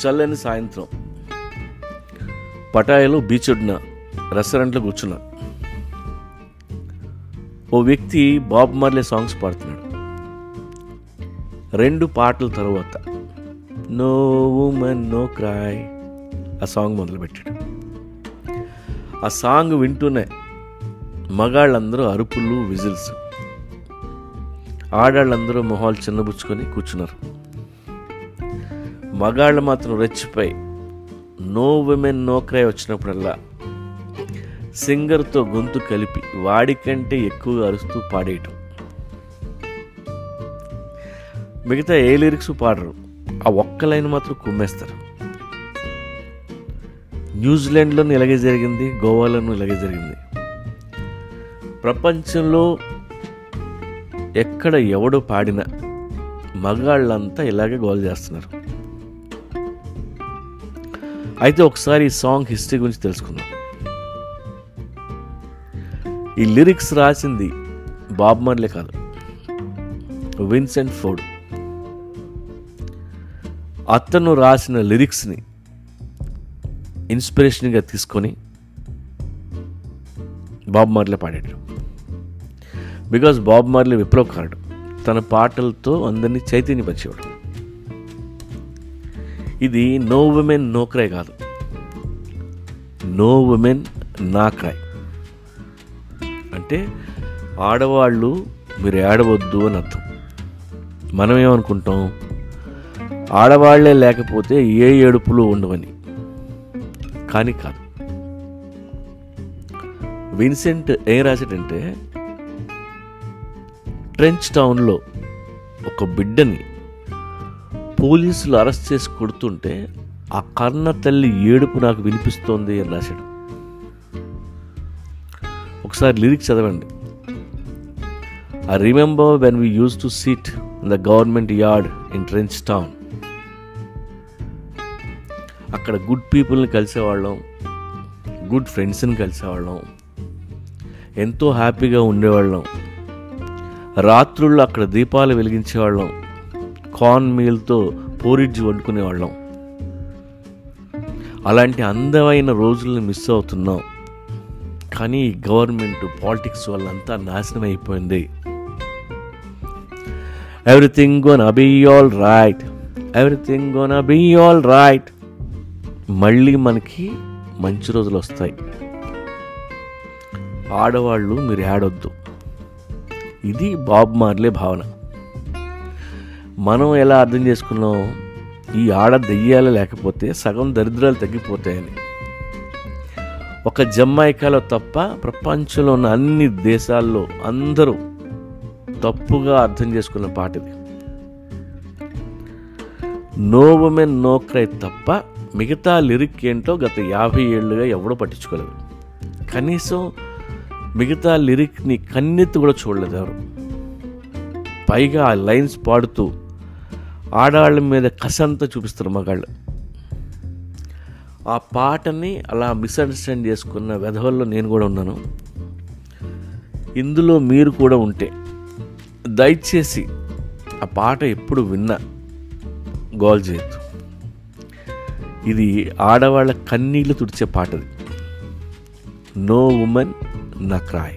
చల్లని సాయంత్రం పటాయాలో బీచ్ ఒడ్డున రెస్టారెంట్లో కూర్చున్నా. ఓ వ్యక్తి బాబ్ మార్లే సాంగ్స్ పాడుతున్నాడు. 2 పాటల తరువాత నో వుమన్ నో క్రై ఆ సాంగ్ మొదలుపెట్టాడు. ఆ సాంగ్ వింటూనే మగాళ్ళందరూ అరుపులు, విజిల్స్, ఆడాళ్ళందరూ మొహాలు చిన్నబుచ్చుకొని కూర్చున్నారు. మగాళ్ళు మాత్రం రెచ్చిపోయి నో విమెన్ నో క్రై వచ్చినప్పుడల్లా సింగర్తో గొంతు కలిపి వాడికంటే ఎక్కువగా అరుస్తూ పాడేయటం. మిగతా ఏ లిరిక్స్ పాడరు, ఆ ఒక్క లైన్ మాత్రం కుమ్మేస్తారు. న్యూజిలాండ్లోనూ ఇలాగే జరిగింది, గోవాలోనూ ఇలాగే జరిగింది. ప్రపంచంలో ఎక్కడ ఎవడు పాడినా మగాళ్ళంతా ఇలాగే గోల్ చేస్తున్నారు. అయితే ఒకసారి ఈ సాంగ్ హిస్టరీ గురించి తెలుసుకుందాం. ఈ లిరిక్స్ రాసింది బాబ్ మార్లే కాదు, విన్సెంట్ ఫోర్డ్. అతను రాసిన లిరిక్స్ని ఇన్స్పిరేషన్గా తీసుకొని బాబ్ మార్లే పాడాడు. బికాజ్ బాబ్ మార్లే విప్లవకారుడు, తన పాటలతో అందరినీ చైతన్యపరిచేవాడు. ఇది నో విమెన్ నో క్రై కాదు, నో విమెన్ నా క్రై. అంటే ఆడవాళ్ళు మీరు ఏడవద్దు అని అర్థం. మనం ఏమనుకుంటాం, ఆడవాళ్లే లేకపోతే ఏ ఏడుపులు ఉండవని. కానీ కాదు. విన్సెంట్ ఏం రాశాడంటే, ట్రెంచ్ టౌన్లో ఒక బిడ్డని పోలీసులు అరెస్ట్ చేసి కొడుతుంటే ఆ కన్న తల్లి ఏడుపు నాకు వినిపిస్తోంది అని రాశాడు. ఒకసారి లిరిక్స్ చదవండి. I remember when we used to sit in the government yard in Trench Town. అక్కడ గుడ్ పీపుల్ని కలిసేవాళ్ళం, గుడ్ ఫ్రెండ్స్ని కలిసేవాళ్ళం, ఎంతో హ్యాపీగా ఉండేవాళ్ళం. రాత్రుల్లో అక్కడ దీపాలు వెలిగించేవాళ్ళం, కార్న్ మీల్తో పోరిడ్జ్ వండుకునేవాళ్ళం. అలాంటి అందమైన రోజుల్ని మిస్ అవుతున్నాం. కానీ ఈ గవర్నమెంట్ పాలిటిక్స్ వల్ల అంతా నాశనం అయిపోయింది. Everything gonna be all right, everything gonna be all right. మళ్ళీ మనకి మంచి రోజులు వస్తాయి. ఆడవాళ్ళు మీరు ఏడొద్దు. ఇది బాబ్ మార్లే భావన. మనం ఎలా అర్థం చేసుకున్నాం, ఈ ఆడ దెయ్యాలు లేకపోతే సగం దరిద్రాలు తగ్గిపోతాయని. ఒక జమైకాలో తప్ప ప్రపంచంలో ఉన్న అన్ని దేశాల్లో అందరూ తప్పుగా అర్థం చేసుకున్న పాట ఇది. నో ఉమెన్ నో క్రై తప్ప మిగతా లిరిక్ ఏంటో గత 50 ఏళ్ళుగా ఎవడో పట్టించుకోలేదు. కనీసం మిగతా లిరిక్ని కన్నెత్తి కూడా చూడలేదు ఎవరు. పైగా ఆ లైన్స్ పాడుతూ ఆడవాళ్ళ మీద కసంతా చూపిస్తారు మగాళ్ళు. ఆ పాటని అలా మిస్అండర్స్టాండ్ చేసుకున్న వెధవల్లో నేను కూడా ఉన్నాను. ఇందులో మీరు కూడా ఉంటే దయచేసి ఆ పాట ఎప్పుడు విన్నా గోల్ చేయొద్దు. ఇది ఆడవాళ్ళ కన్నీళ్లు తుడిచే పాటది. నో ఉమెన్ నా క్రై.